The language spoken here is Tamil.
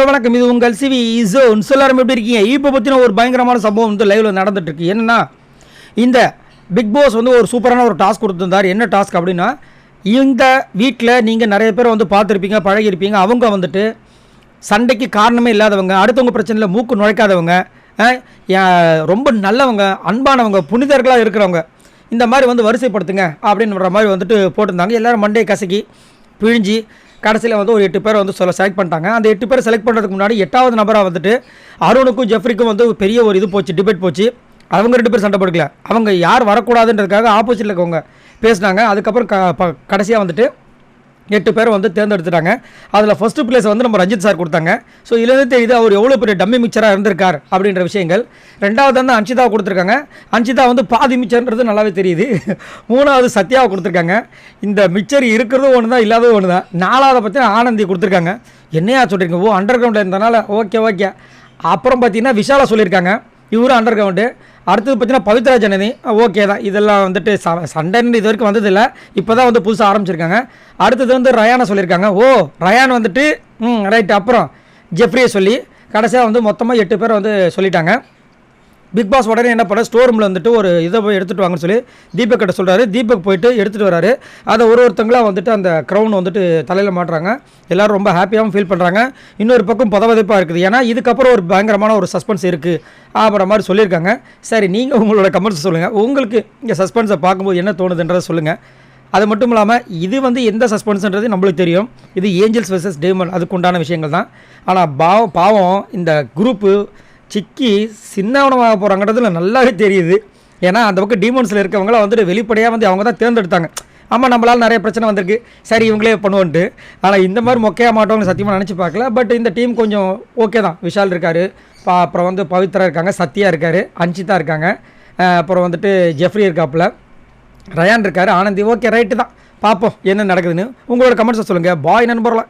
வணக்கம். இது உங்கள் சிவி ஜோன். எல்லாரும் எப்படி இருக்கீங்க? இப்போ பற்றின ஒரு பயங்கரமான சம்பவம் வந்து லைவில் நடந்துட்டு இருக்கு. என்னன்னா, இந்த பிக் பாஸ் வந்து ஒரு சூப்பரான ஒரு டாஸ்க் கொடுத்துருந்தார். என்ன டாஸ்க் அப்படின்னா, இந்த வீட்டில் நீங்கள் நிறைய பேர் வந்து பார்த்துருப்பீங்க, பழகிருப்பீங்க. அவங்க வந்துட்டு சண்டைக்கு காரணமே இல்லாதவங்க, அடுத்தவங்க பிரச்சனையில் மூக்கு நுழைக்காதவங்க, ரொம்ப நல்லவங்க, அன்பானவங்க, புனிதர்களாக இருக்கிறவங்க, இந்த மாதிரி வந்து வரிசைப்படுத்துங்க அப்படின்ற மாதிரி வந்துட்டு போட்டிருந்தாங்க. எல்லோரும் மண்டையை கசக்கி பிழிஞ்சி கடைசியில் வந்து ஒரு 8 பேரை வந்து செலக்ட் பண்ணிட்டாங்க. அந்த 8 பேரை செலக்ட் பண்ணுறதுக்கு முன்னாடி 8வது நபராக வந்துட்டு அருணுக்கும் ஜெஃப்ரிக்கும் வந்து பெரிய ஒரு இது போச்சு, டிபேட் போச்சு. அவங்க 2 பேர் சண்டை போட்டுக்கல. அவங்க யார் வரக்கூடாதுன்றதுக்காக ஆப்போசிட்டில் இருக்கவங்க பேசினாங்க. அதுக்கப்புறம் கடைசியாக வந்துட்டு 8 பேரை வந்து தேர்ந்தெடுத்துட்டாங்க. அதில் ஃபஸ்ட்டு பிளேஸ் வந்து நம்ம ரஞ்சித் சார் கொடுத்தாங்க. ஸோ இதுலேருந்து தெரியுது அவர் எவ்வளோ பெரிய டம்மி மிக்சராக இருந்திருக்கார் அப்படின்ற விஷயங்கள். 2வது வந்து அன்ஷிதா கொடுத்துருக்காங்க. அன்ஷிதா வந்து பாதி மிக்சர்ன்றது நல்லாவே தெரியுது. 3வது சத்யாவை கொடுத்துருக்காங்க. இந்த மிக்சர் இருக்கிறதும் ஒன்று தான், இல்லாததும் ஒன்று தான். 4வது பற்றி ஆனந்தி கொடுத்துருக்காங்க. என்னையா சொல்கிறீங்க? அண்டர் கிரவுண்டில் இருந்தனால ஓகே. அப்புறம் பார்த்தீங்கன்னா விஷாலா சொல்லியிருக்காங்க, இவரும் அண்டர் கிரவுண்டு. அடுத்தது பார்த்தீங்கன்னா பவித்ரா ஜனனி ஓகே தான். இதெல்லாம் வந்துட்டு சண்டைன்னு இது வரைக்கும் வந்ததில்லை, இப்போ தான் வந்து புதுசாக ஆரம்பிச்சிருக்காங்க. அடுத்தது வந்து ரயானை சொல்லியிருக்காங்க. ரயான் வந்துட்டு ரைட். அப்புறம் ஜெஃப்ரியை சொல்லி கடைசியாக வந்து மொத்தமாக 8 பேரை வந்து சொல்லிட்டாங்க. பிக் பாஸ் உடனே என்ன பண்ண, ஸ்டோர் ரூமில் வந்துட்டு ஒரு இதை போய் எடுத்துகிட்டு வாங்கன்னு சொல்லி தீபக் கிட்ட சொல்கிறாரு. தீபக் போயிட்டு எடுத்துகிட்டு வராரு. அதை ஒருத்தங்களாக வந்துட்டு அந்த க்ரௌன் வந்துட்டு தலையில் மாட்டுறாங்க. எல்லோரும் ரொம்ப ஹாப்பியாகவும் ஃபீல் பண்ணுறாங்க. இன்னொரு பக்கம் பதவதைப்பாக இருக்குது. ஏன்னா இதுக்கப்புறம் ஒரு பயங்கரமான ஒரு சஸ்பென்ஸ் இருக்குது அப்படின்ற மாதிரி சொல்லியிருக்காங்க. சரி, நீங்கள் உங்களோட கமெண்ட்ஸ் சொல்லுங்கள். உங்களுக்கு இங்கே சஸ்பென்ஸை பார்க்கும்போது என்ன தோணுதுன்றதை சொல்லுங்கள். அது மட்டும் இல்லாமல் இது வந்து எந்த சஸ்பென்ஸ்ன்றது நம்மளுக்கு தெரியும். இது ஏஞ்சல்ஸ் வெர்சஸ் டேமன், அதுக்கு உண்டான விஷயங்கள் தான். ஆனால் பாவம் இந்த குரூப்பு சிக்கி சின்னவனமாக போகிறாங்கிறதுல நல்லாவே தெரியுது. ஏன்னா அந்த பக்கம் டீமன்ஸில் இருக்கவங்கள வந்துட்டு வெளிப்படையாக வந்து அவங்க தான் தேர்ந்தெடுத்தாங்க. ஆமாம், நம்மளால் நிறைய பிரச்சனை வந்திருக்கு, சரி இவங்களே பண்ணுவோன்ட்டு. ஆனால் இந்த மாதிரி மொக்கையாக மாட்டோம்னு சத்தியமாக நினச்சி பார்க்கல. பட் இந்த டீம் கொஞ்சம் ஓகே தான். விஷால் இருக்கார், அப்புறம் வந்து பவித்ரா இருக்காங்க, சத்யா இருக்கார், அன்ஷிதா இருக்காங்க, அப்புறம் வந்துட்டு ஜெஃப்ரி இருக்காப்புல, ரயான் இருக்கார், ஆனந்தி. ஓகே ரைட்டு தான். பார்ப்போம் என்ன நடக்குதுன்னு. உங்களோட கமெண்ட்ஸை சொல்லுங்கள். பாய் நண்பர்களா.